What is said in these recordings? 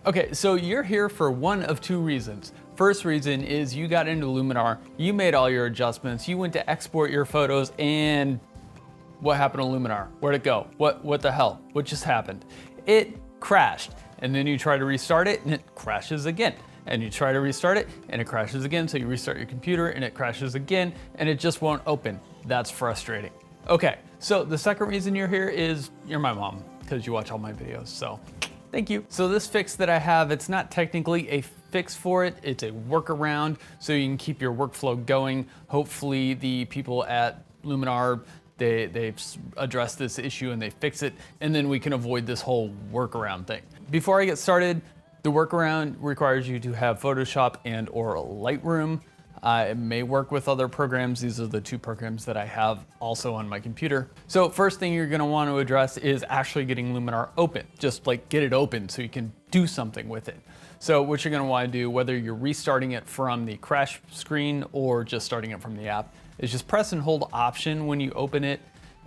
Okay, so you're here for one of two reasons. First reason is you got into Luminar, you made all your adjustments, you went to export your photos, and what happened to Luminar? Where'd it go? What the hell? What just happened? It crashed, and then you try to restart it and it crashes again. And you try to restart it and it crashes again, so you restart your computer and it crashes again and it just won't open. That's frustrating. Okay, so the second reason you're here is you're my mom, because you watch all my videos, so thank you. So this fix that I have, it's not technically a fix for it, it's a workaround so you can keep your workflow going. Hopefully the people at Luminar, they've addressed this issue and they fix it, and then we can avoid this whole workaround thing. Before I get started, the workaround requires you to have Photoshop and or Lightroom. It may work with other programs. These are the two programs that I have also on my computer. So first thing you're gonna want to address is actually getting Luminar open. Just like get it open so you can do something with it. So what you're gonna want to do, whether you're restarting it from the crash screen or just starting it from the app, is just press and hold Option when you open it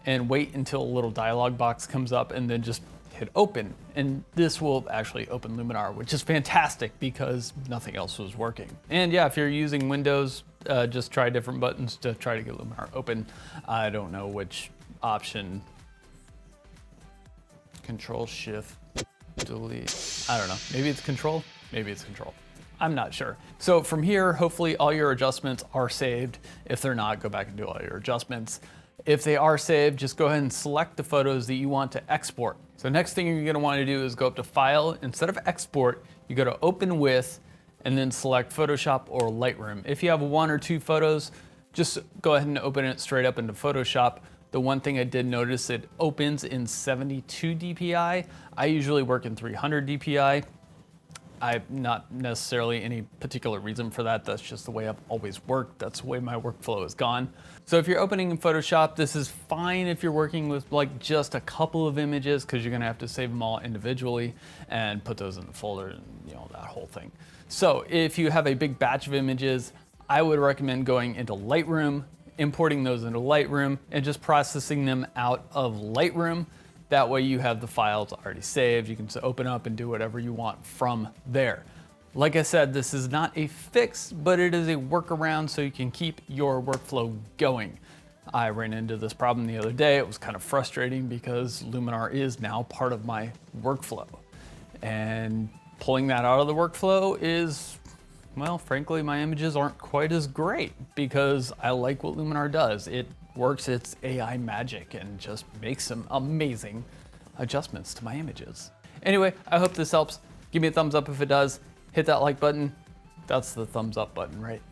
and wait until a little dialog box comes up and then just hit open, and this will actually open Luminar, which is fantastic because nothing else was working. And yeah, if you're using Windows, just try different buttons to try to get Luminar open. I don't know which option. Control Shift Delete. I don't know. Maybe it's Control. Maybe it's Control. I'm not sure. So from here, hopefully all your adjustments are saved. If they're not, go back and do all your adjustments. If they are saved, just go ahead and select the photos that you want to export. So next thing you're gonna want to do is go up to File. Instead of Export, you go to Open With, and then select Photoshop or Lightroom. If you have one or two photos, just go ahead and open it straight up into Photoshop. The one thing I did notice, it opens in 72 DPI. I usually work in 300 DPI. I've not necessarily any particular reason for that. That's just the way I've always worked. That's the way my workflow has gone. So if you're opening in Photoshop, this is fine if you're working with like just a couple of images, because you're gonna have to save them all individually and put those in the folder and that whole thing. So if you have a big batch of images, I would recommend going into Lightroom, importing those into Lightroom, and just processing them out of Lightroom. That way you have the files already saved. You can just open up and do whatever you want from there. Like I said, this is not a fix, but it is a workaround so you can keep your workflow going. I ran into this problem the other day. It was kind of frustrating because Luminar is now part of my workflow. And pulling that out of the workflow is, well, frankly, my images aren't quite as great because I like what Luminar does. It works its AI magic and just makes some amazing adjustments to my images. Anyway, I hope this helps. Give me a thumbs up if it does. Hit that like button. That's the thumbs up button, right?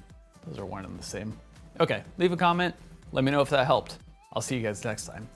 Those are one and the same. Okay, leave a comment. Let me know if that helped. I'll see you guys next time.